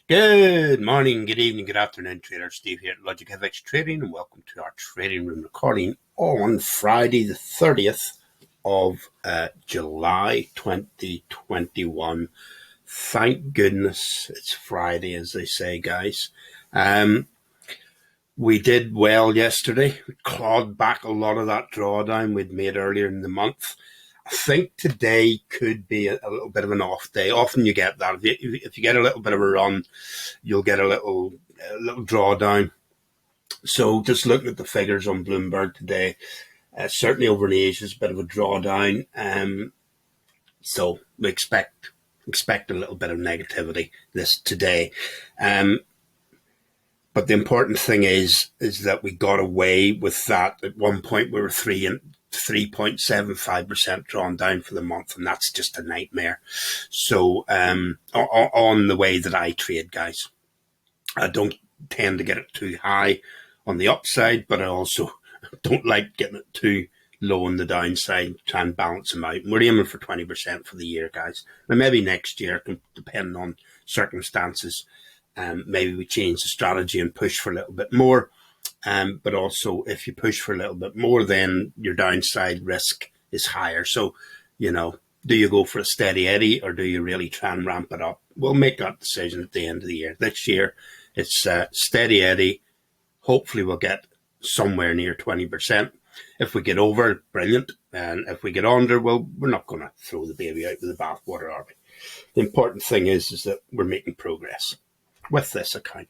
Good morning, good evening, good afternoon, trader Steve here at Logic FX Trading, and welcome to our trading room recording on Friday, the 30th of July 2021. Thank goodness it's Friday, as they say, guys. We did well yesterday. We clawed back a lot of that drawdown we'd made earlier in the month. I think today could be a little bit of an off day. Often you get that. If you get a little bit of a run, you'll get a little drawdown. So just looking at the figures on Bloomberg today, certainly over in Asia, is a bit of a drawdown. So we expect a little bit of negativity this today. But the important thing is that we got away with that. At one point, we were 3.75% drawn down for the month, and that's just a nightmare. So on the way that I trade, guys, I don't tend to get it too high on the upside, but I also don't like getting it too low on the downside, try and balance them out. And we're aiming for 20% for the year, guys. Now, maybe next year, depending on circumstances, maybe we change the strategy and push for a little bit more. But also, if you push for a little bit more, then your downside risk is higher. So, do you go for a steady Eddie or do you really try and ramp it up? We'll make that decision at the end of the year. This year, it's steady Eddie. Hopefully, we'll get somewhere near 20%. If we get over, brilliant. And if we get under, well, we're not going to throw the baby out with the bathwater, are we? The important thing is that we're making progress with this account.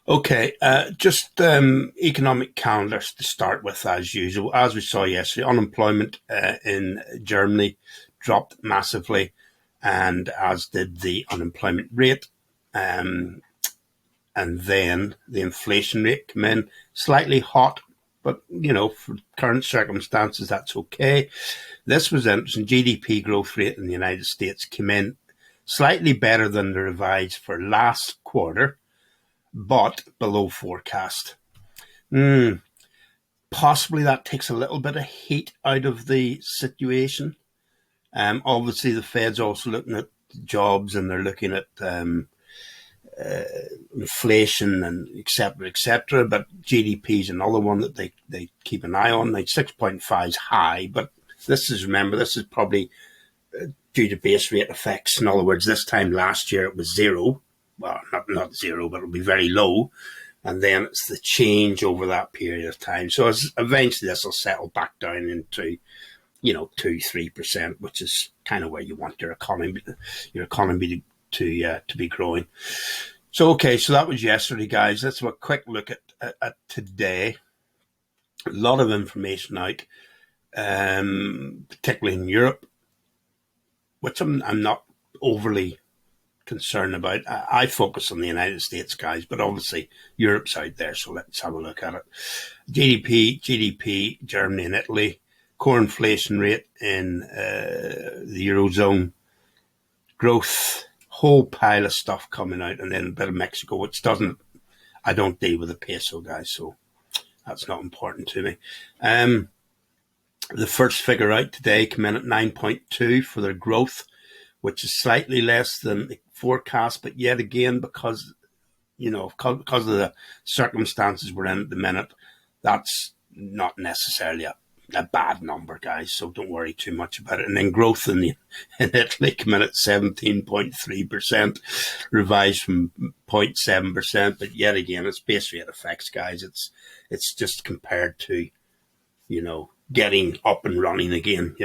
Okay, just economic calendars to start with, as usual. As we saw yesterday, unemployment in Germany dropped massively, and as did the unemployment rate. And then the inflation rate came in slightly hot, but, for current circumstances, that's okay. This was interesting. GDP growth rate in the United States came in slightly better than the revised for last quarter, but below forecast. Possibly that takes a little bit of heat out of the situation. Obviously, the Fed's also looking at jobs, and they're looking at inflation and et cetera. But GDP is another one that they keep an eye on. Like 6.5 is high, but this is probably due to base rate effects. In other words, this time last year it was zero. Well, not zero, but it'll be very low. And then it's the change over that period of time. So eventually this will settle back down into, 2-3%, which is kind of where you want your economy to be growing. So, okay, so that was yesterday, guys. Let's have a quick look at today. A lot of information out, particularly in Europe, which I'm not overly concerned about. I focus on the United States, guys, but obviously Europe's out there, so let's have a look at it. GDP, Germany and Italy, core inflation rate in the Eurozone, growth, whole pile of stuff coming out, and then a bit of Mexico, which I don't deal with the peso, guys, so that's not important to me. The first figure out today came in at 9.2 for their growth, which is slightly less than the forecast, but yet again, because of the circumstances we're in at the minute, that's not necessarily a bad number, guys, so don't worry too much about it. And then growth in Italy came in at 17.3%, revised from 0.7%, but yet again, it's base rate effects, guys. It's just compared to, getting up and running again,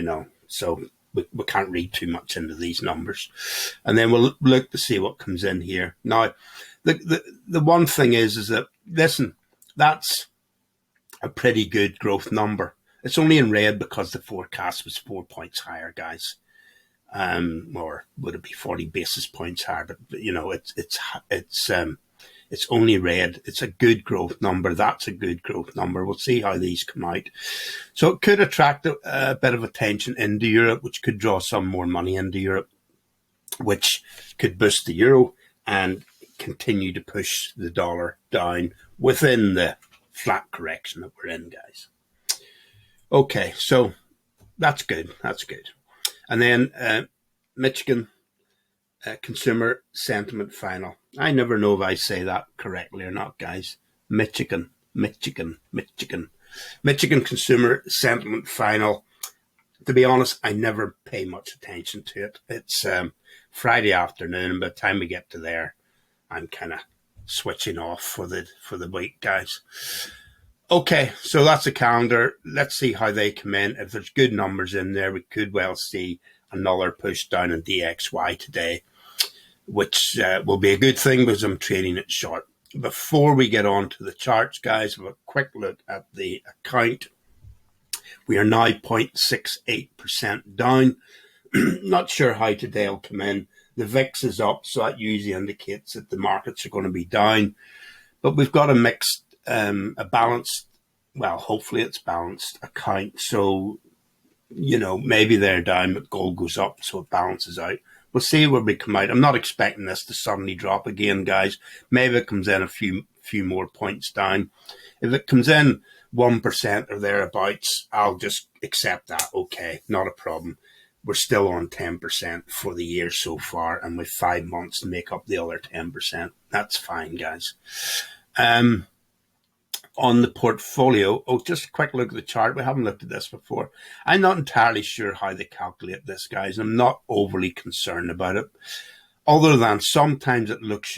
so we can't read too much into these numbers. And then we'll look to see what comes in here. Now, the one thing is that, listen, that's a pretty good growth number. It's only in red because the forecast was 4 points higher, guys. Or would it be 40 basis points higher? But it's only red. It's a good growth number. That's a good growth number. We'll see how these come out. So it could attract a bit of attention into Europe, which could draw some more money into Europe, which could boost the euro and continue to push the dollar down within the flat correction that we're in, guys. Okay, so that's good. And then Michigan consumer sentiment final. I never know if I say that correctly or not, guys. Michigan consumer sentiment final. To be honest, I never pay much attention to it. It's Friday afternoon, and by the time we get to there, I'm kind of switching off for the week, guys. Okay, so that's the calendar. Let's see how they come in. If there's good numbers in there, we could well see another push down in DXY today, which will be a good thing because I'm trading it short. Before we get on to the charts, guys, have a quick look at the account. We are now 0.68% down. Not sure how today will come in. The VIX is up, so that usually indicates that the markets are going to be down. But we've got a mixed, a balanced, well, hopefully it's balanced account. So, you know, maybe they're down, but gold goes up, so it balances out. We'll see where we come out. I'm not expecting this to suddenly drop again, guys. Maybe it comes in a few more points down. If it comes in 1% or thereabouts, I'll just accept that. Okay, not a problem. We're still on 10% for the year so far, and with 5 months to make up the other 10%. That's fine, guys. On the portfolio, just a quick look at the chart. We haven't looked at this before. I'm not entirely sure how they calculate this, guys. I'm not overly concerned about it, other than sometimes it makes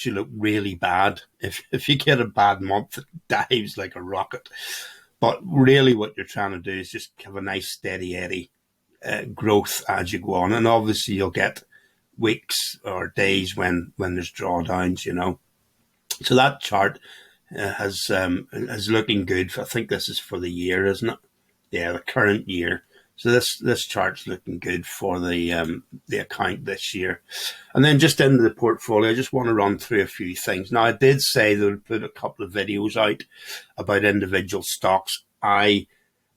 you look really bad. If you get a bad month, it dives like a rocket. But really what you're trying to do is just have a nice steady eddy growth as you go on. And obviously you'll get weeks or days when there's drawdowns, you know. So that chart is looking good. I think this is for the year, isn't it? Yeah, the current year. So this chart's looking good for the account this year. And then just into the portfolio, I just want to run through a few things. Now, I did say that I'd put a couple of videos out about individual stocks. I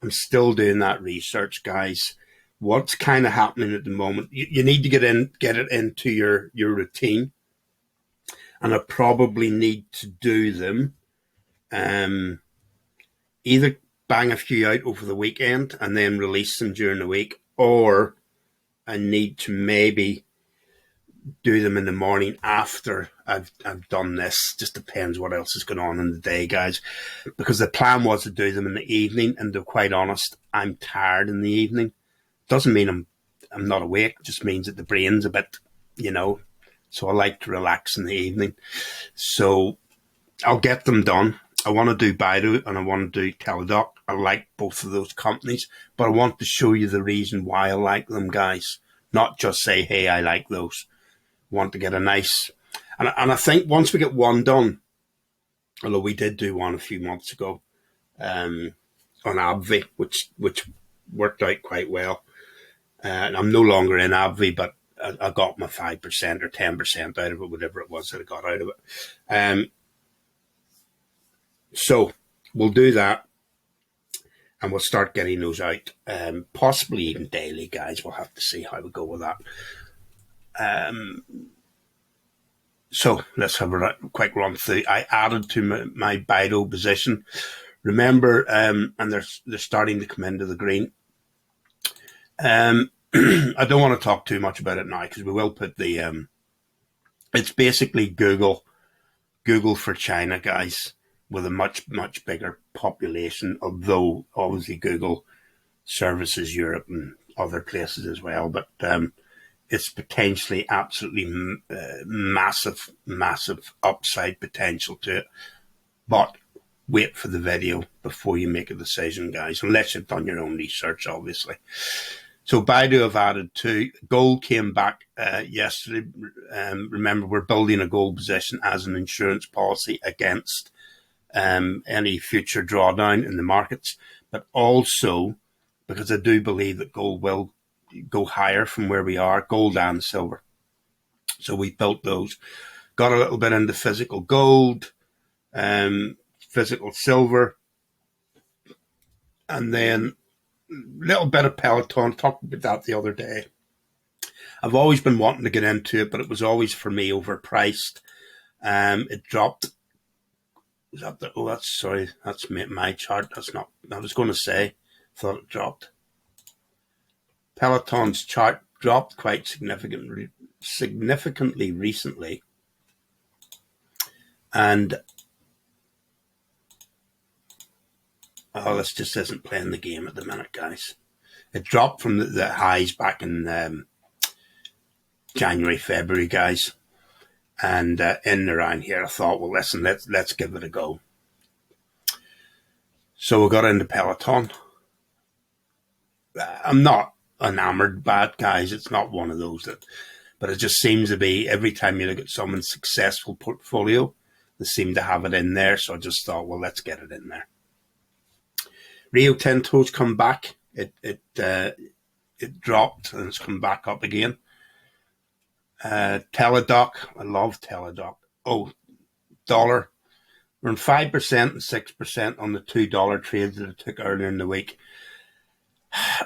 am still doing that research, guys. What's kind of happening at the moment? You need to get it into your routine, and I probably need to do them. Either bang a few out over the weekend and then release them during the week, or I need to maybe do them in the morning after I've done this. Just depends what else is going on in the day, guys. Because the plan was to do them in the evening, and to be quite honest, I'm tired in the evening. Doesn't mean I'm not awake. It just means that the brain's a bit, you know. So I like to relax in the evening. So I'll get them done. I want to do Baidu and I want to do Teladoc. I like both of those companies, but I want to show you the reason why I like them, guys. Not just say, hey, I like those. I want to get a nice... And I think once we get one done, although we did do one a few months ago on AbbVie, which worked out quite well. And I'm no longer in AbbVie, but I got my 5% or 10% out of it, whatever it was that I got out of it. So we'll do that, and we'll start getting those out, possibly even daily, guys. We'll have to see how we go with that. So let's have a quick run through. I added to my Baidu position. Remember, and they're starting to come into the green. I don't want to talk too much about it now because we will put the, it's basically Google for China, guys, with a much, much bigger population, although obviously Google services Europe and other places as well. But it's potentially absolutely massive, massive upside potential to it. But wait for the video before you make a decision, guys, unless you've done your own research, obviously. So Baidu have added 2. Gold came back yesterday. Remember, we're building a gold position as an insurance policy against any future drawdown in the markets, but also because I do believe that gold will go higher from where we are, gold and silver. So we built those. Got a little bit into physical gold, physical silver, and then little bit of Peloton. Talked about that the other day. I've always been wanting to get into it, but it was always for me overpriced. It dropped. Is that the, oh, that's my chart. That's not. I was going to say, thought it dropped. Peloton's chart dropped quite significantly significantly recently, and this just isn't playing the game at the minute, guys. It dropped from the highs back in January, February, guys, and in and around here, I thought, well, listen, let's give it a go. So we got into Peloton. I'm not enamored by it, guys. It's not one of those but it just seems to be every time you look at someone's successful portfolio, they seem to have it in there. So I just thought, well, let's get it in there. Rio Tinto's come back. It dropped and it's come back up again. Teladoc, I love Teladoc. Oh, dollar. We're in 5% and 6% on the $2 trades that I took earlier in the week.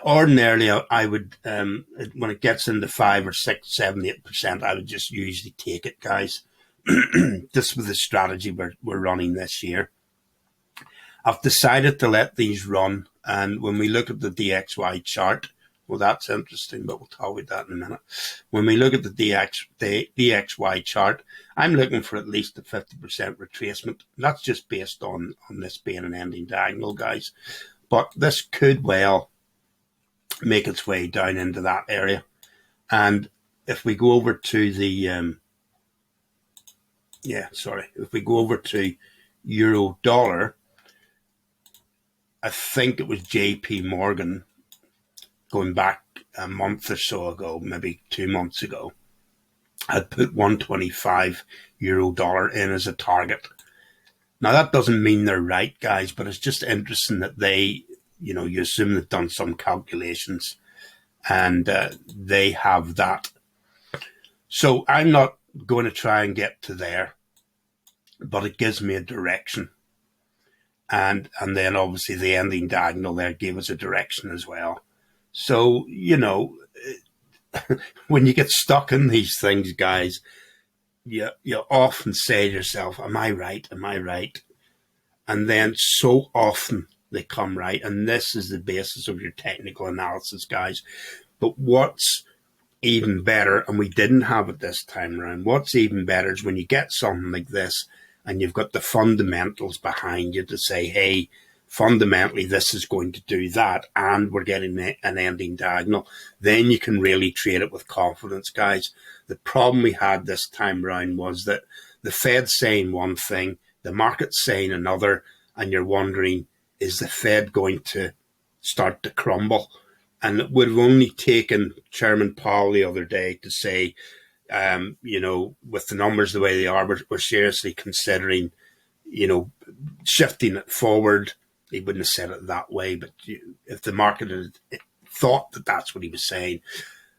Ordinarily, I would, when it gets into 5 or 6, 7, 8%, I would just usually take it, guys. Just with the strategy we're running this year. I've decided to let these run, and when we look at the DXY chart, well, that's interesting, but we'll talk about that in a minute. When we look at the DXY chart, I'm looking for at least a 50% retracement. That's just based on this being an ending diagonal, guys. But this could well make its way down into that area. And if we go over to the, if we go over to euro dollar, I think it was JP Morgan going back a month or so ago, maybe 2 months ago, had put 125 euro dollar in as a target. Now, that doesn't mean they're right, guys, but it's just interesting that they, you assume they've done some calculations and they have that. So I'm not going to try and get to there, but it gives me a direction. And then obviously the ending diagonal there gave us a direction as well. So, when you get stuck in these things, guys, you often say to yourself, am I right? Am I right? And then so often they come right. And this is the basis of your technical analysis, guys. But what's even better, and we didn't have it this time around, what's even better is when you get something like this and you've got the fundamentals behind you to say, hey, fundamentally, this is going to do that, and we're getting an ending diagonal, then you can really trade it with confidence, guys. The problem we had this time around was that the Fed's saying one thing, the market's saying another, and you're wondering, is the Fed going to start to crumble? And it would have only taken Chairman Powell the other day to say, with the numbers the way they are, we're seriously considering, shifting it forward. He wouldn't have said it that way, but if the market had thought that that's what he was saying,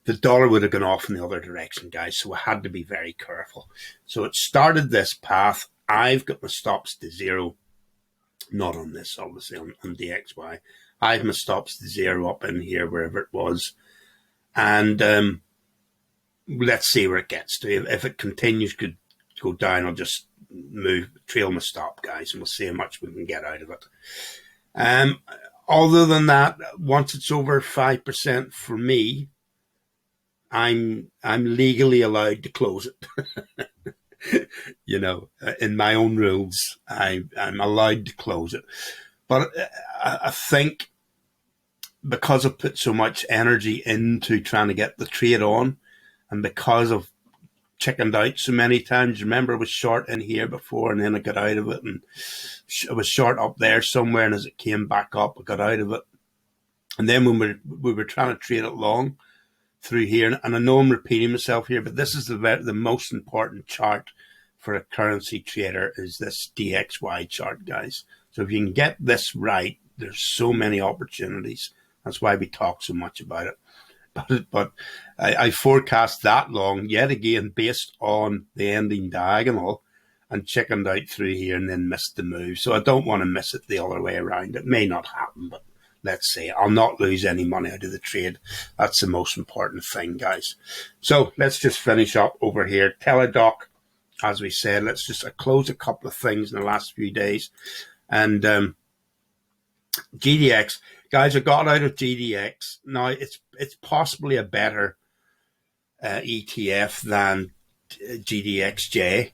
the dollar would have gone off in the other direction, guys. So we had to be very careful. So it started this path. I've got my stops to zero, not on this, obviously, on DXY. I have my stops to zero up in here, wherever it was. And let's see where it gets to. If it continues to go down, I'll just trail my stop, guys, and we'll see how much we can get out of it. Other than that, once it's over 5% for me, I'm legally allowed to close it. In my own rules, I'm allowed to close it. But I think because I've put so much energy into trying to get the trade on, and because I've chickened out so many times, remember I was short in here before and then I got out of it, and I was short up there somewhere, and as it came back up I got out of it. And then when we were trying to trade it long through here, and I know I'm repeating myself here, but this is the most important chart for a currency trader, is this DXY chart, guys. So if you can get this right, there's so many opportunities. That's why we talk so much about it. But I forecast that long, yet again, based on the ending diagonal, and chickened out through here and then missed the move. So I don't want to miss it the other way around. It may not happen, but let's say I'll not lose any money out of the trade. That's the most important thing, guys. So let's just finish up over here. Teladoc, as we said, let's just close a couple of things in the last few days. And GDX, guys, I got out of GDX. Now it's possibly a better ETF than GDXJ.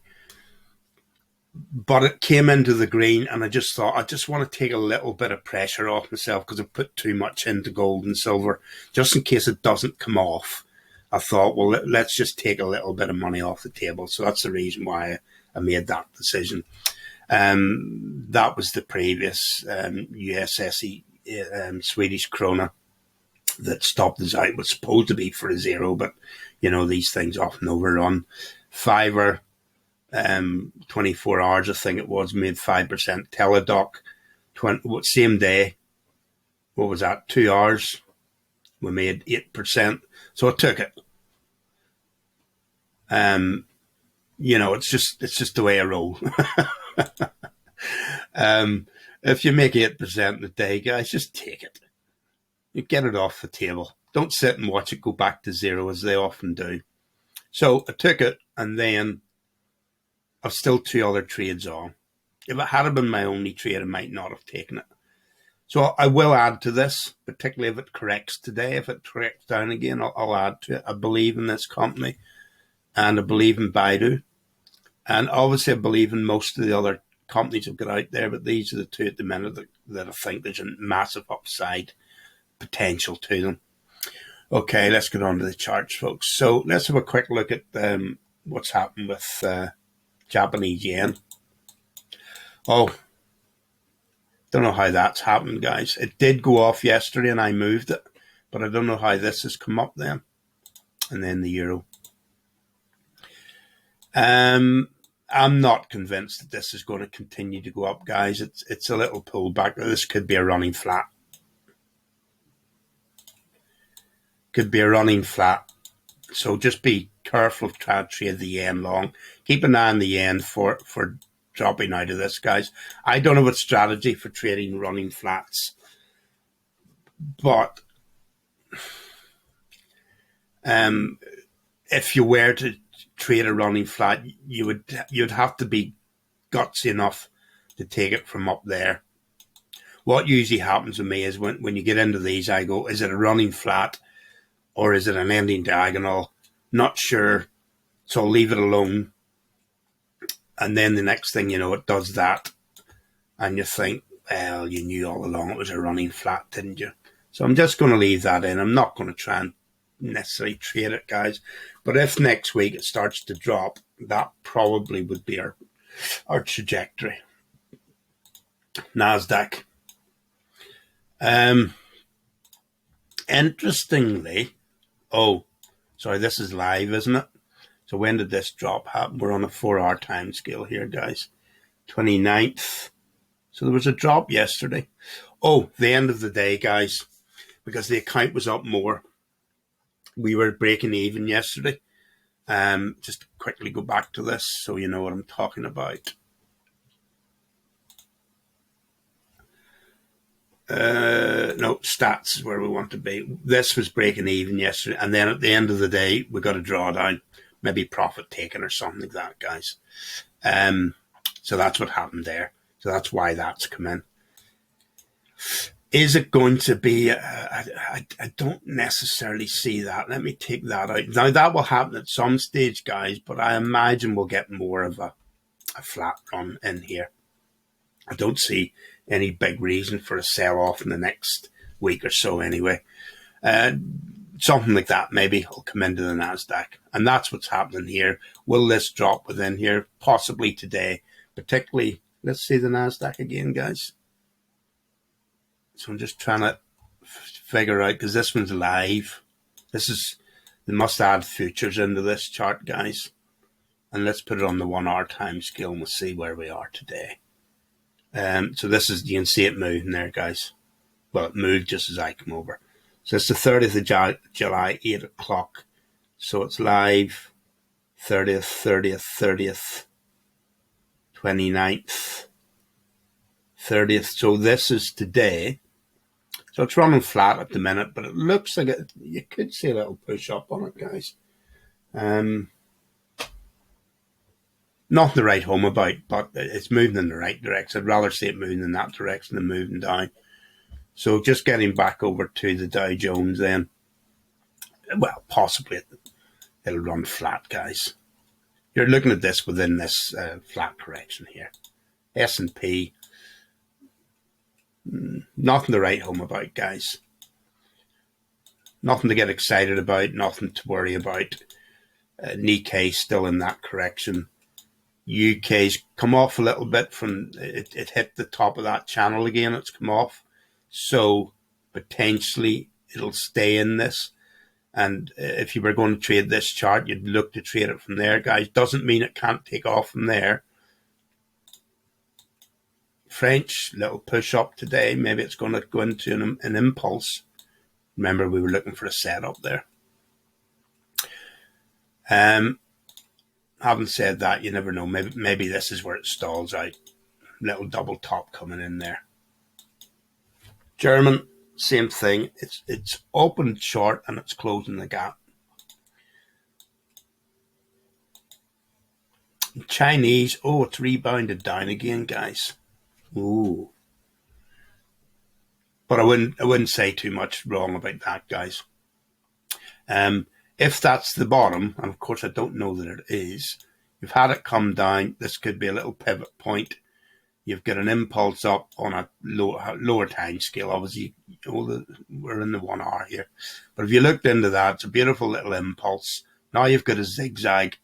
But it came into the green, and I just thought, I just want to take a little bit of pressure off myself because I put too much into gold and silver, just in case it doesn't come off. I thought, well, let's just take a little bit of money off the table. So that's the reason why I made that decision. That was the previous USSE Swedish krona that stopped us out. It was supposed to be for a zero, but you know, these things often overrun. Fiverr, 24 hours, I think it was, made 5%. Teladoc, same day, what was that, 2 hours, we made 8%. So I took it. You know, it's just the way I roll. If you make 8% in a day, guys, just take it. You get it off the table. Don't sit and watch it go back to zero as they often do. So I took it, and then I've still 2 other trades on. If it had been my only trade, I might not have taken it. So I will add to this, particularly if it corrects today. If it corrects down again, I'll add to it. I believe in this company, and I believe in Baidu. And obviously I believe in most of the other companies I've got out there, but these are the two at the minute that I think there's a massive upside potential to them. Okay, let's get on to the charts, folks. So let's have a quick look at what's happened with Japanese yen. Oh, don't know how that's happened, guys. It did go off yesterday and I moved it, but I don't know how this has come up then. And then the euro. I'm not convinced that this is going to continue to go up, guys. It's a little pullback. This could be a running flat. Could be a running flat. So just be careful of trying to trade the yen long. Keep an eye on the yen for dropping out of this, guys. I don't have a strategy for trading running flats, but if you were to trade a running flat, you'd have to be gutsy enough to take it from up there. What usually happens with me is when you get into these, I go, is it a running flat or is it an ending diagonal? Not sure, so I'll leave it alone. And then the next thing you know, it does that. And you think, well, you knew all along it was a running flat, didn't you? So I'm just going to leave that in. I'm not going to try and necessarily trade it, guys. But if next week it starts to drop, that probably would be our trajectory. NASDAQ. Interestingly, sorry, this is live, isn't it? So when did this drop happen? We're on a 4-hour time scale here, guys. 29th. So there was a drop yesterday. The end of the day, guys, because the account was up more. We were breaking even yesterday. Just quickly go back to this so you know what I'm talking about. No, stats is where we want to be. This was breaking even yesterday, and then at the end of the day, we got a drawdown, maybe profit taken or something like that, guys. So that's what happened there. So that's why that's come in. Is it going to be? I don't necessarily see that. Let me take that out. Now that will happen at some stage, guys, but I imagine we'll get more of a flat run in here. I don't see any big reason for a sell-off in the next week or so anyway. Something like that maybe will come into the NASDAQ. And that's what's happening here. Will this drop within here? Possibly today. Particularly, let's see the NASDAQ again, guys. So I'm just trying to figure out, because this one's live. They must add futures into this chart, guys. And let's put it on the 1-hour time scale and we'll see where we are today. So this is, you can see it moving there, guys. Well, it moved just as I come over. So it's the 30th of July, 8 o'clock. So it's live, 30th, 29th, 30th. So this is today. So it's running flat at the minute, but it looks like you could see a little push up on it, guys. Nothing to write home about, but it's moving in the right direction. I'd rather see it moving in that direction than moving down. So just getting back over to the Dow Jones then. Well, possibly it'll run flat, guys. You're looking at this within this flat correction here. S&P, nothing to write home about, guys. Nothing to get excited about, nothing to worry about. Nikkei still in that correction. UK's come off a little bit from, it hit the top of that channel again, it's come off. So potentially it'll stay in this. And if you were going to trade this chart, you'd look to trade it from there, guys. Doesn't mean it can't take off from there. French, little push up today. Maybe it's going to go into an impulse. Remember, we were looking for a setup there. Having said that, you never know. Maybe this is where it stalls out. Little double top coming in there. German, same thing. It's opened short and it's closing the gap. Chinese, oh, it's rebounded down again, guys. Ooh. But I wouldn't say too much wrong about that, guys. If that's the bottom, and of course I don't know that it is, you've had it come down. This could be a little pivot point. You've got an impulse up on a lower time scale. Obviously, we're in the 1 hour here. But if you looked into that, it's a beautiful little impulse. Now you've got a zigzag.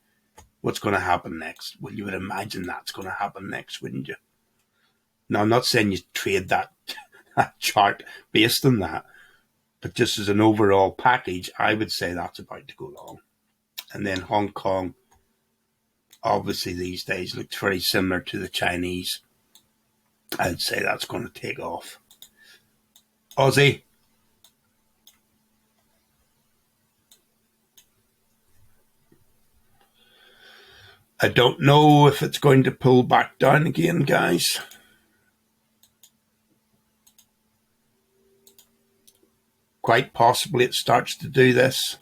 What's going to happen next? Well, you would imagine that's going to happen next, wouldn't you? Now, I'm not saying you trade that chart based on that, but just as an overall package, I would say that's about to go long. And then Hong Kong, obviously these days, looks very similar to the Chinese. I'd say that's going to take off. Aussie. I don't know if it's going to pull back down again, guys. Quite possibly it starts to do this.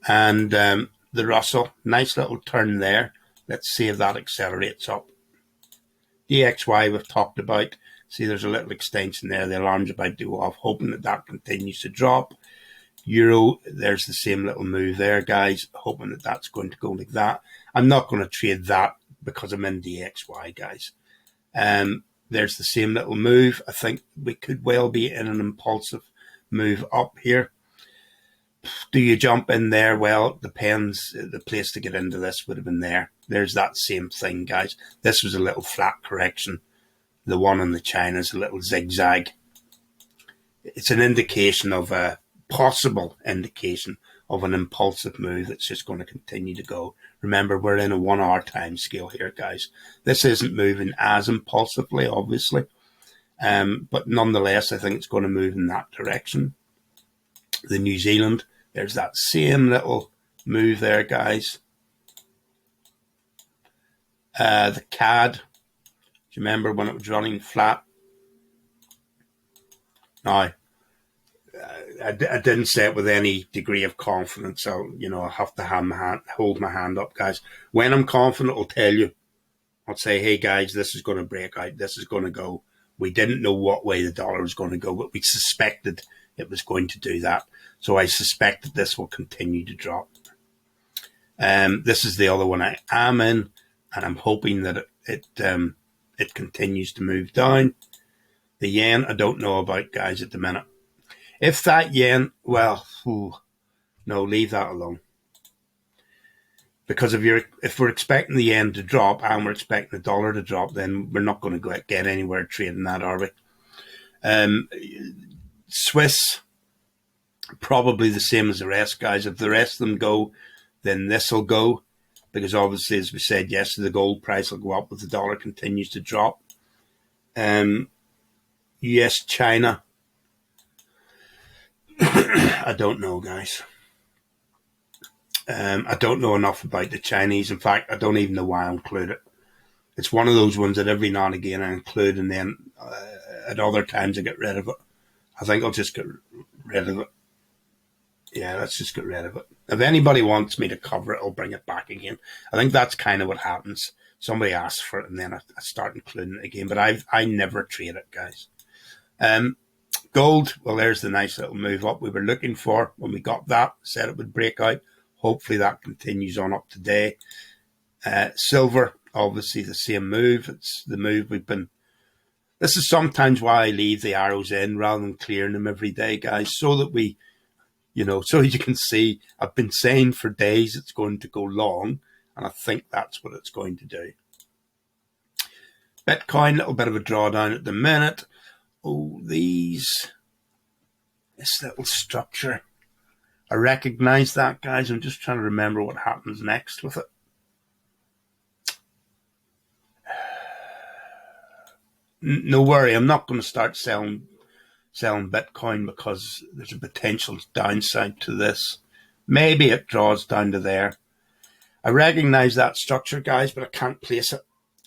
And the Russell, nice little turn there. Let's see if that accelerates up. DXY we've talked about. See, there's a little extension there. The alarm's about to go off, hoping that that continues to drop. Euro, there's the same little move there, guys, hoping that that's going to go like that. I'm not going to trade that because I'm in DXY, guys. There's the same little move. I think we could well be in an impulsive move up here. Do you jump in there? Well, it depends. The place to get into this would have been there. There's that same thing, guys. This was a little flat correction. The one on the China is a little zigzag. It's an indication of a possible indication of an impulsive move that's just going to continue to go. Remember, we're in a 1 hour time scale here, guys. This isn't moving as impulsively, obviously. But nonetheless, I think it's going to move in that direction. The New Zealand, there's that same little move there, guys. The CAD, do you remember when it was running flat? Now, I didn't say it with any degree of confidence, so, I have to hold my hand up, guys. When I'm confident, I'll tell you. I'll say, hey, guys, this is going to break out. This is going to go. We didn't know what way the dollar was going to go, but we suspected it was going to do that. So I suspect that this will continue to drop. This is the other one I am in, and I'm hoping that it continues to move down. The yen, I don't know about, guys, at the minute. If that yen, well, no, leave that alone. Because if we're expecting the yen to drop and we're expecting the dollar to drop, then we're not going to get anywhere trading that, are we? Swiss, probably the same as the rest, guys. If the rest of them go, then this will go. Because obviously, as we said yesterday, the gold price will go up if the dollar continues to drop. US, China. I don't know, guys. I don't know enough about the Chinese. In fact, I don't even know why I include it. It's one of those ones that every now and again I include, and then at other times I get rid of it. I think I'll just get rid of it. Yeah, let's just get rid of it. If anybody wants me to cover it, I'll bring it back again. I think that's kind of what happens. Somebody asks for it, and then I start including it again. But I never trade it, guys. Gold, well, there's the nice little move up we were looking for when we got that. Said it would break out. Hopefully that continues on up today. Silver, obviously the same move. It's the move we've been... This is sometimes why I leave the arrows in rather than clearing them every day, guys, so that we, so you can see, I've been saying for days it's going to go long, and I think that's what it's going to do. Bitcoin, a little bit of a drawdown at the minute. Oh, this little structure. I recognize that, guys. I'm just trying to remember what happens next with it. No worry, I'm not going to start selling Bitcoin because there's a potential downside to this. Maybe it draws down to there. I recognize that structure, guys, but I can't place it.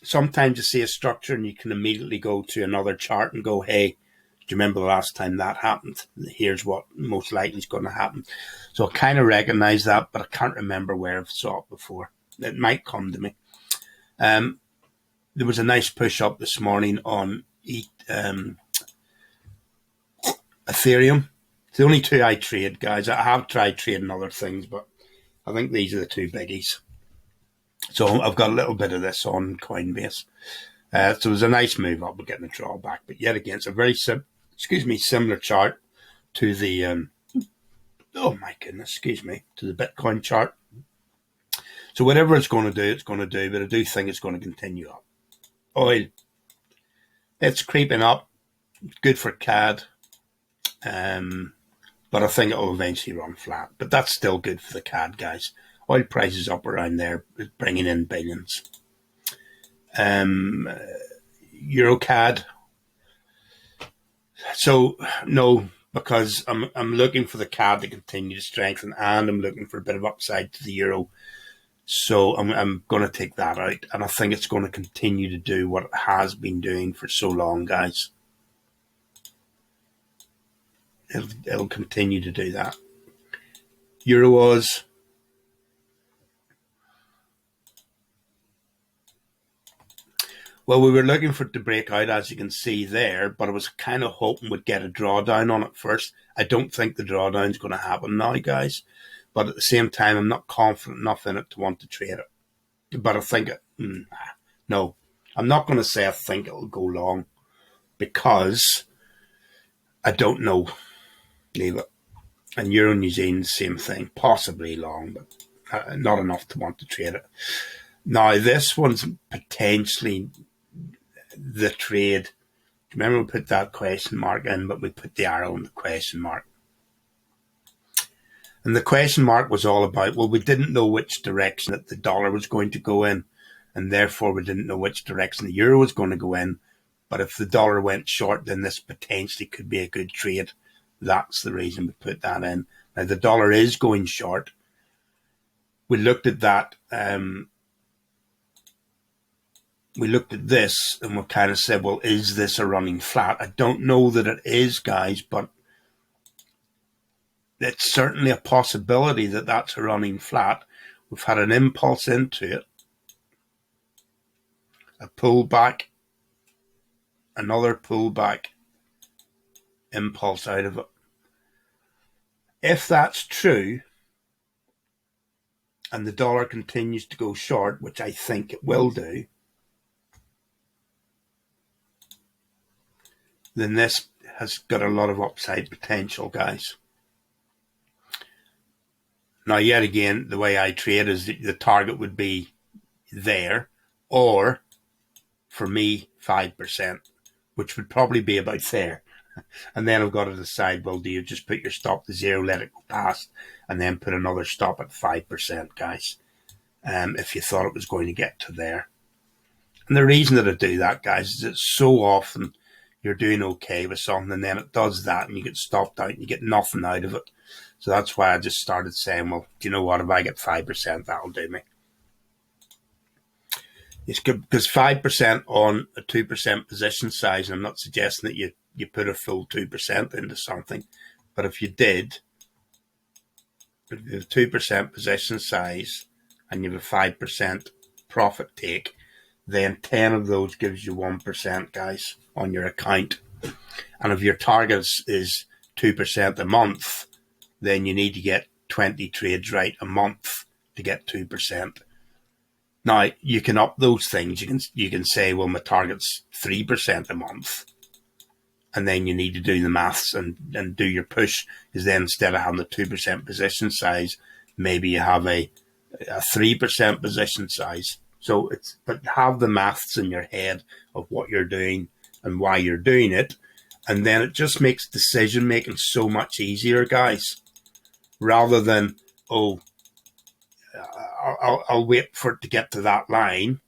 Sometimes you see a structure and you can immediately go to another chart and go, hey, do you remember the last time that happened? Here's what most likely is going to happen. So I kind of recognize that, but I can't remember where I've saw it before. It might come to me. There was a nice push up this morning on Ethereum. It's the only two I trade, guys. I have tried trading other things, but I think these are the two biggies. So I've got a little bit of this on Coinbase. So it was a nice move up. We're getting a drawback, but yet again, it's a very similar chart to the oh my goodness, to the Bitcoin chart. So whatever it's going to do, it's going to do. But I do think it's going to continue up. Oil, it's creeping up. Good for CAD, but I think it will eventually run flat. But that's still good for the CAD, guys. Oil prices up around there, bringing in billions. EuroCAD. So no, because I'm looking for the CAD to continue to strengthen, and I'm looking for a bit of upside to the euro. So I'm going to take that out, and I think it's going to continue to do what it has been doing for so long, guys. It'll continue to do that. Euro-Oz. Well, we were looking for it to break out, as you can see there, but I was kind of hoping we'd get a drawdown on it first. I don't think the drawdown is going to happen now, guys. But at the same time, I'm not confident enough in it to want to trade it. But I think no, I'm not going to say I think it'll go long because I don't know. Leave it. And Euro New Zealand, same thing. Possibly long, but not enough to want to trade it. Now, this one's potentially the trade. Remember, we put that question mark in, but we put the arrow in the question mark. And the question mark was all about, well, we didn't know which direction that the dollar was going to go in, and therefore we didn't know which direction the euro was going to go in. But if the dollar went short, then this potentially could be a good trade. That's the reason we put that in. Now, the dollar is going short. We looked at that. We looked at this and we kind of said, well, is this a running flat? I don't know that it is, guys, but it's certainly a possibility that that's a running flat. We've had an impulse into it, a pullback, another pullback, impulse out of it. If that's true, and the dollar continues to go short, which I think it will do, then this has got a lot of upside potential, guys. Now, yet again, the way I trade is the target would be there, or for me, 5%, which would probably be about there. And then I've got to decide, well, do you just put your stop to zero, let it go past, and then put another stop at 5%, guys, if you thought it was going to get to there. And the reason that I do that, guys, is it's so often you're doing okay with something, and then it does that, and you get stopped out, and you get nothing out of it. So that's why I just started saying, well, do you know what? If I get 5%, that'll do me. It's good because 5% on a 2% position size, and I'm not suggesting that you put a full 2% into something, but if you did, if you have a 2% position size and you have a 5% profit take, then 10 of those gives you 1%, guys, on your account. And if your target is 2% a month, then you need to get 20 trades right a month to get 2%. Now, you can up those things. You can say, well, my target's 3% a month. And then you need to do the maths and do your push, because then instead of having a 2% position size, maybe you have a 3% position size. So but have the maths in your head of what you're doing and why you're doing it. And then it just makes decision making so much easier, guys, rather than, oh, I'll wait for it to get to that line,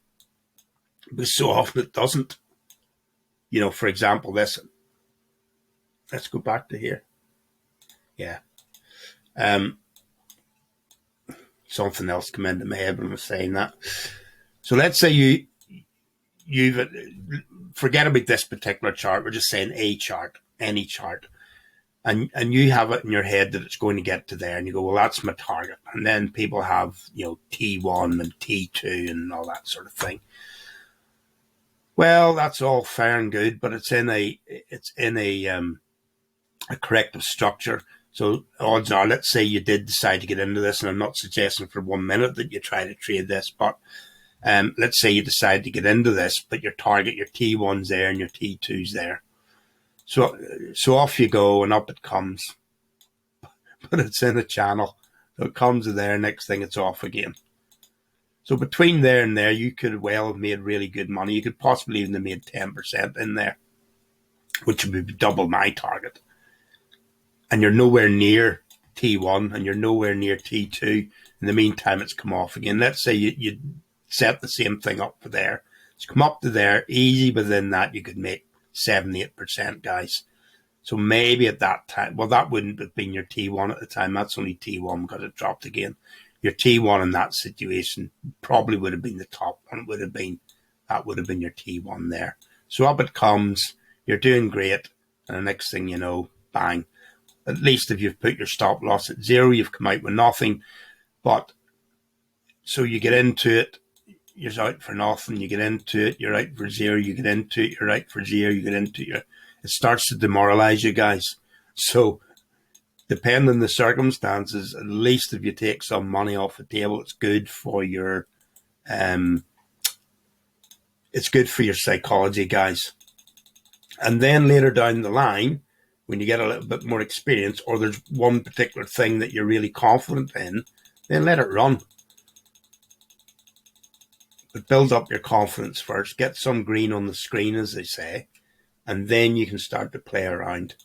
because so often it doesn't. For example, this. Let's go back to here. Yeah. Something else came into my head when I was saying that. So let's say you've forget about this particular chart. We're just saying a chart, any chart. And you have it in your head that it's going to get to there, and you go, well, that's my target. And then people have, T1 and T2 and all that sort of thing. Well, that's all fair and good, but it's in a corrective structure. So odds are, let's say you did decide to get into this, and I'm not suggesting for 1 minute that you try to trade this, but let's say you decide to get into this, but your target, your T1's there and your T2's there. So off you go, and up it comes. But it's in a channel. So it comes to there, next thing it's off again. So between there and there, you could well have made really good money. You could possibly even have made 10% in there, which would be double my target. And you're nowhere near T1 and you're nowhere near T2. In the meantime, it's come off again. Let's say you set the same thing up for there. It's come up to there. Easy within that, you could make 7-8%, guys. So maybe at that time, well, that wouldn't have been your T1 at the time. That's only T1 because it dropped again. Your T1 in that situation probably would have been the top one. That would have been your T1 there. So up it comes. You're doing great. And the next thing you know, bang. At least if you've put your stop loss at 0, you've come out with nothing. But so you get into it, you're out for nothing. You get into it, you're out for 0. You get into it, you're out for 0. You get into it, it starts to demoralize you, guys. So depending on the circumstances, at least if you take some money off the table, it's good for your psychology, guys. And then later down the line, when you get a little bit more experience, or there's one particular thing that you're really confident in, then let it run. But build up your confidence first. Get some green on the screen, as they say, and then you can start to play around.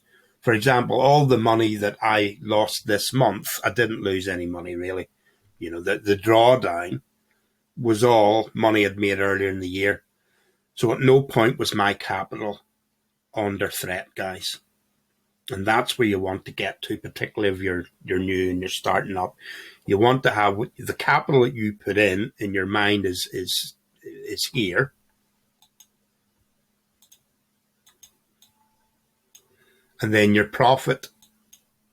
For example, all the money that I lost this month, I didn't lose any money, really. The drawdown was all money I'd made earlier in the year. So at no point was my capital under threat, guys. And that's where you want to get to, particularly if you're new and you're starting up. You want to have the capital that you put in your mind is here. And then your profit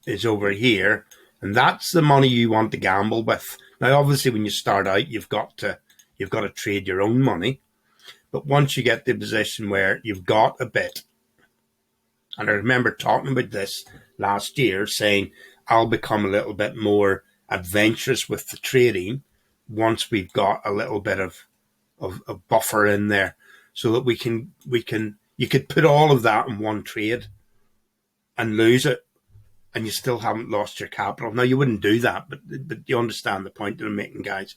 is over here. And that's the money you want to gamble with. Now, obviously, when you start out, you've got to trade your own money. But once you get to the position where you've got a bit, and I remember talking about this last year, saying I'll become a little bit more adventurous with the trading once we've got a little bit of buffer in there, so that you could put all of that in one trade and lose it, and you still haven't lost your capital. Now, you wouldn't do that, but you understand the point that I'm making, guys.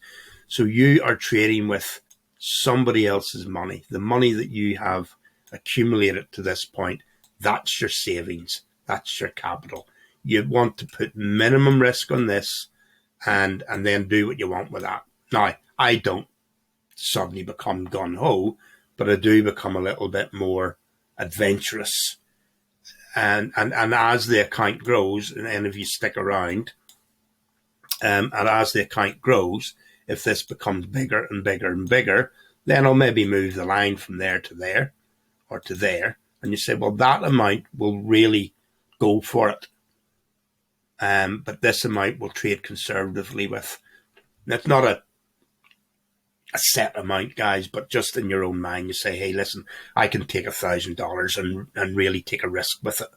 So you are trading with somebody else's money, the money that you have accumulated to this point. That's your savings. That's your capital. You want to put minimum risk on this and then do what you want with that. Now, I don't suddenly become gung-ho, but I do become a little bit more adventurous. And as the account grows, and if you stick around, and as the account grows, if this becomes bigger and bigger and bigger, then I'll maybe move the line from there to there or to there. And you say, well, that amount will really go for it. But this amount will trade conservatively with. That's not a set amount, guys, but just in your own mind, you say, hey, listen, I can take $1,000 and really take a risk with it,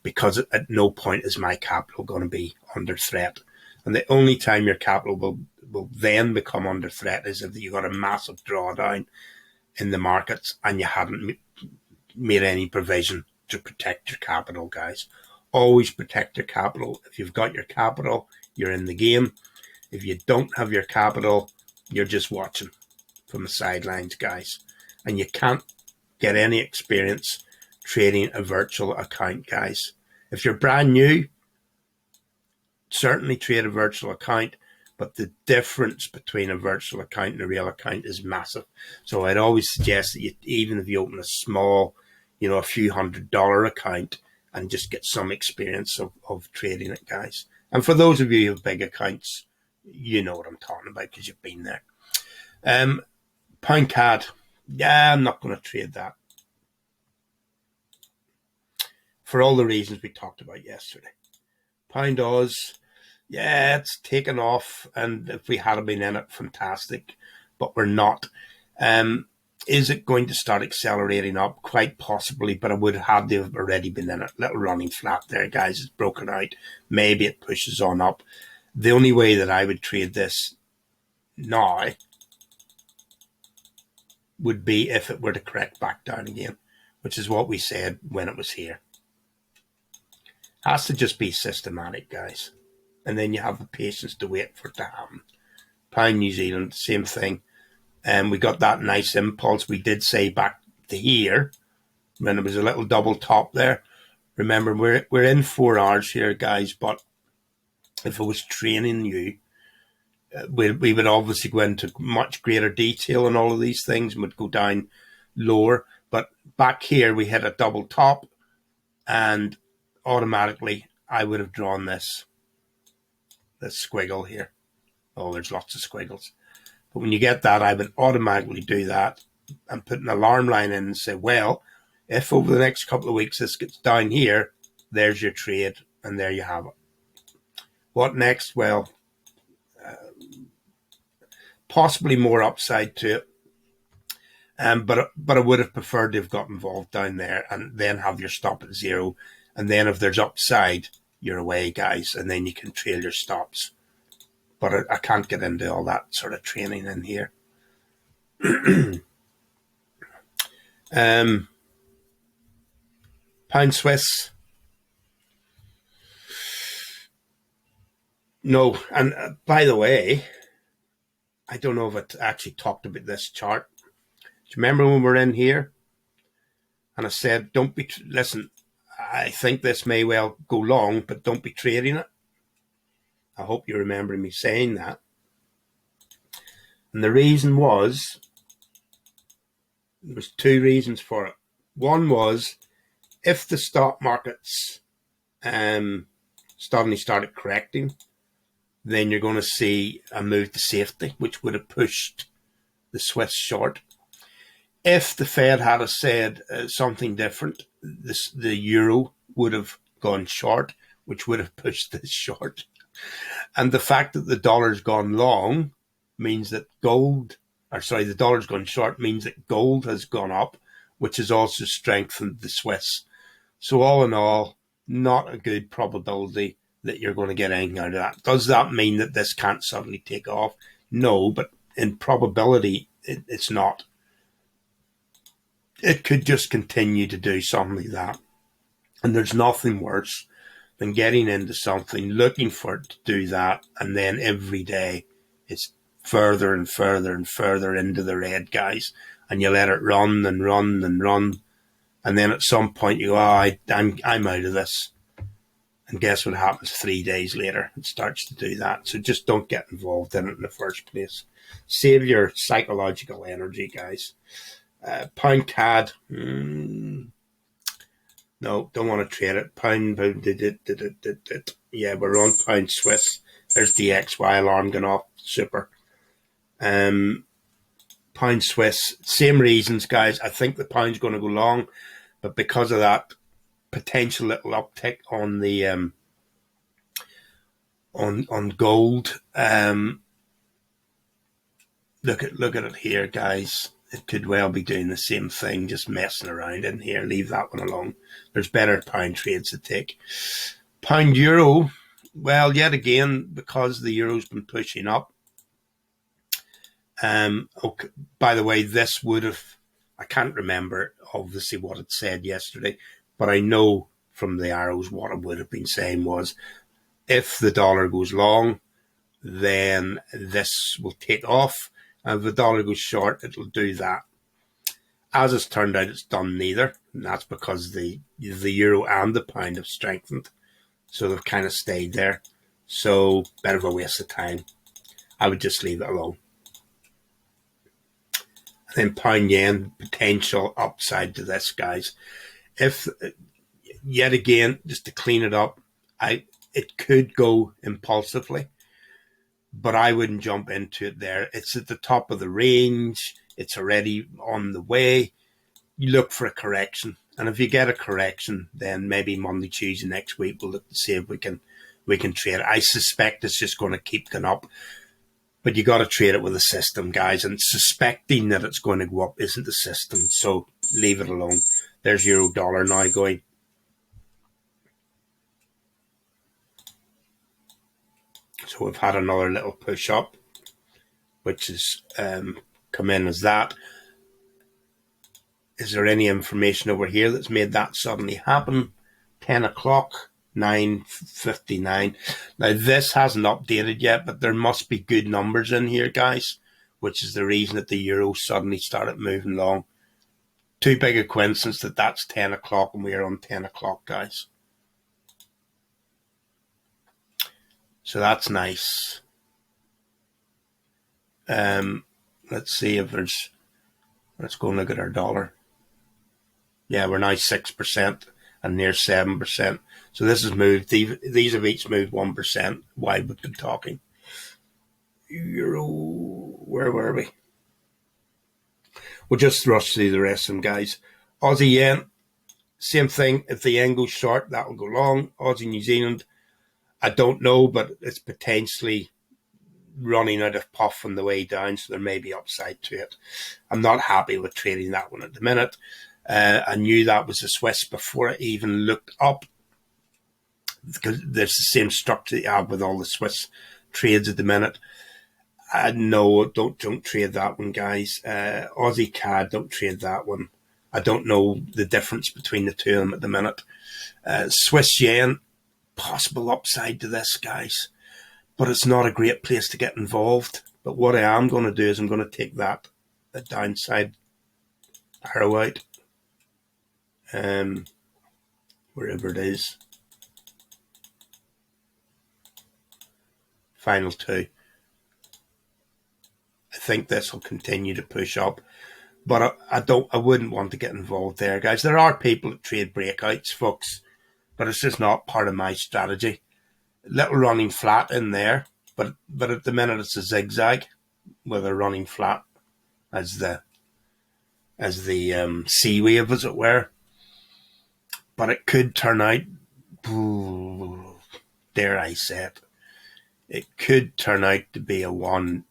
because at no point is my capital going to be under threat. And the only time your capital will then become under threat is if you got a massive drawdown in the markets and you hadn't made any provision to protect your capital, guys. Always protect your capital. If you've got your capital, you're in the game. If you don't have your capital, you're just watching from the sidelines, guys. And you can't get any experience trading a virtual account, guys. If you're brand new, certainly trade a virtual account, but the difference between a virtual account and a real account is massive. So I'd always suggest that even if you open a small, a few $100 account, and just get some experience of trading it, guys. And for those of you who have big accounts, you know what I'm talking about because you've been there. Pound CAD, yeah, I'm not going to trade that for all the reasons we talked about yesterday. Pound Oz, yeah, it's taken off, and if we had been in it, fantastic, but we're not. Is it going to start accelerating up? Quite possibly, but I would have to have already been in it. Little running flat there, guys. It's broken out. Maybe it pushes on up. The only way that I would trade this now would be if it were to correct back down again, which is what we said when it was here. Has to just be systematic, guys. And then you have the patience to wait for it to happen. Pound New Zealand, same thing. And we got that nice impulse. We did say back to here when it was a little double top there. Remember, we're in 4 hours here, guys. But if I was training you, we would obviously go into much greater detail on all of these things and would go down lower. But back here, we hit a double top, and automatically I would have drawn this squiggle here. Oh, there's lots of squiggles. But when you get that, I would automatically do that and put an alarm line in and say, well, if over the next couple of weeks this gets down here, there's your trade, and there you have it. What next? Well, possibly more upside to it. But I would have preferred to have got involved down there and then have your stop at 0. And then if there's upside, you're away, guys, and then you can trail your stops. But I can't get into all that sort of training in here. Pound Swiss. No, and by the way, I don't know if it actually talked about this chart. Do you remember when we were in here? And I said, listen, I think this may well go long, but don't be trading it. I hope you remember me saying that. And the reason was, there was 2 reasons for it. One was, if the stock markets suddenly started correcting, then you're going to see a move to safety, which would have pushed the Swiss short. If the Fed had said something different, the euro would have gone short, which would have pushed this short. And the fact that the dollar's gone long means that the dollar's gone short means that gold has gone up, which has also strengthened the Swiss. So all in all, not a good probability that you're going to get anything out of that. Does that mean that this can't suddenly take off? No, but in probability, it's not. It could just continue to do something like that. And there's nothing worse than getting into something, looking for it to do that, and then every day it's further and further and further into the red, guys. And you let it run and run and run. And then at some point you go, I'm out of this. And guess what happens 3 days later? It starts to do that. So just don't get involved in it in the first place. Save your psychological energy, guys. Pound CAD. No, don't want to trade it. Pound. Yeah, we're on Pound Swiss. There's the XY alarm going off. Super. Pound Swiss. Same reasons, guys. I think the pound's going to go long, but because of that potential little uptick on the on gold, look at it here, guys. It could well be doing the same thing, just messing around in here. Leave that one alone. There's better pound trades to take. Pound euro, well, yet again, because the euro's been pushing up. Okay, by the way, this would have, I can't remember obviously what it said yesterday, but I know from the arrows what it would have been saying was, if the dollar goes long, then this will take off. And if the dollar goes short, it'll do that. As it's turned out, it's done neither. And that's because the euro and the pound have strengthened. So they've kind of stayed there. So, bit of a waste of time. I would just leave it alone. And then pound yen, potential upside to this, guys. If, yet again, just to clean it up, it could go impulsively, but I wouldn't jump into it there. It's at the top of the range. It's already on the way. You look for a correction. And if you get a correction, then maybe Monday, Tuesday next week, we'll look to see if we can trade. I suspect it's just going to keep going up. But you got to trade it with the system, guys. And suspecting that it's going to go up isn't the system. So leave it alone. There's euro dollar now going. So we've had another little push up, which has come in as that. Is there any information over here that's made that suddenly happen? 10 o'clock, 9:59. Now, this hasn't updated yet, but there must be good numbers in here, guys, which is the reason that the euro suddenly started moving along. Too big a coincidence that that's 10 o'clock and we're on 10 o'clock, guys. So that's nice. Let's see if there's... Let's go and look at our dollar. Yeah, we're now 6% and near 7%. So this has moved. These have each moved 1% while we've been talking. Euro, where were we? We'll just rush through the rest of them, guys. Aussie yen, same thing. If the yen goes short, that will go long. Aussie New Zealand, I don't know, but it's potentially running out of puff on the way down, so there may be upside to it. I'm not happy with trading that one at the minute. I knew that was the Swiss before I even looked up, because there's the same structure you have with all the Swiss trades at the minute. No, don't trade that one, guys. Aussie CAD, don't trade that one. I don't know the difference between the two of them at the minute. Swiss yen, possible upside to this, guys, but it's not a great place to get involved. But what I am going to do is I'm going to take that downside arrow out. Wherever it is. Final two. I think this will continue to push up, but I wouldn't want to get involved there, guys. There are people that trade breakouts, folks, but it's just not part of my strategy. Little running flat in there, but at the minute it's a zigzag with a running flat as the C wave, as it were. But it could turn out, dare I say it could turn out to be a 1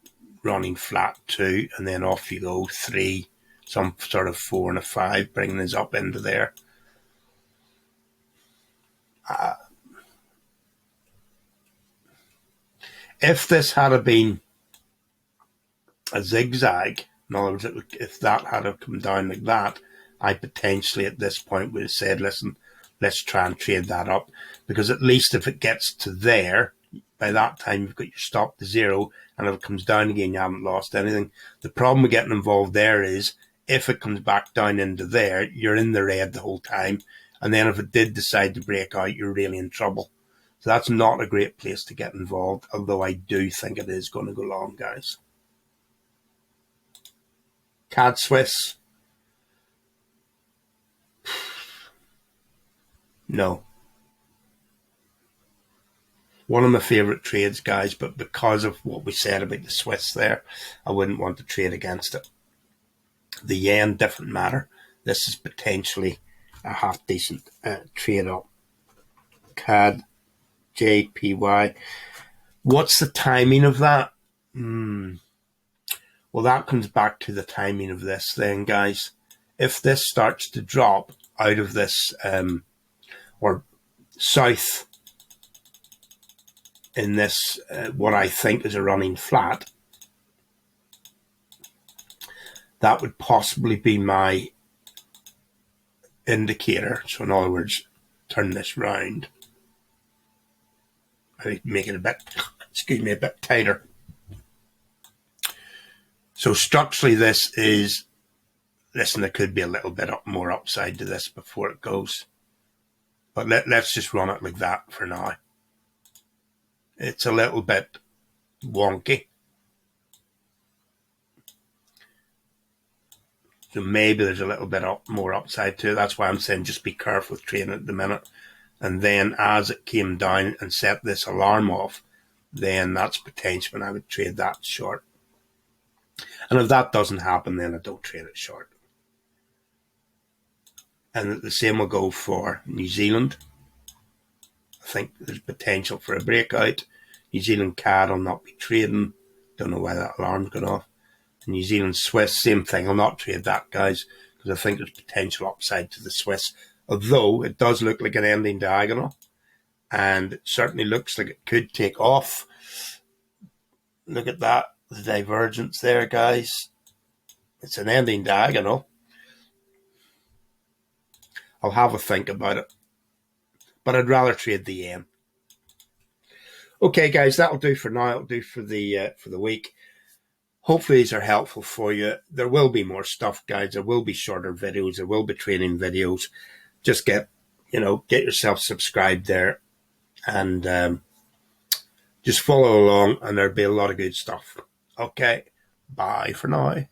running flat 2, and then off you go 3, some sort of 4 and a 5, bringing us up into there. If this had been a zigzag, in other words, if that had come down like that, I potentially at this point would have said, listen, let's try and trade that up, because at least if it gets to there, by that time you've got your stop to 0, and if it comes down again, you haven't lost anything. The problem with getting involved there is, if it comes back down into there, you're in the red the whole time, and then if it did decide to break out, you're really in trouble. So that's not a great place to get involved, although I do think it is going to go long, guys. CAD Swiss. No. One of my favourite trades, guys, but because of what we said about the Swiss there, I wouldn't want to trade against it. The yen, different matter. This is potentially a half decent trade up. CAD, JPY. What's the timing of that? Well, Well, that comes back to the timing of this then, guys. If this starts to drop out of this, or south in this, what I think is a running flat, that would possibly be my indicator. So in other words, turn this round. I make it a bit, excuse me, a bit tighter. So structurally this is, listen, there could be a little bit more upside to this before it goes. But let's just run it like that for now. It's a little bit wonky. So maybe there's a little bit more upside to it. That's why I'm saying just be careful with trading at the minute. And then as it came down and set this alarm off, then that's potential when I would trade that short. And if that doesn't happen, then I don't trade it short. And the same will go for New Zealand. I think there's potential for a breakout. New Zealand CAD will not be trading. Don't know why that alarm's gone off. New Zealand Swiss, same thing. I'll not trade that, guys, because I think there's potential upside to the Swiss. Although it does look like an ending diagonal, and it certainly looks like it could take off. Look at that, the divergence there, guys. It's an ending diagonal. I'll have a think about it, but I'd rather trade the yen. Okay, guys, that'll do for now. It'll do for the week. Hopefully these are helpful for you. There will be more stuff, guys. There will be shorter videos. There will be training videos. Just get yourself subscribed there, and just follow along, and there'll be a lot of good stuff. Okay, bye for now.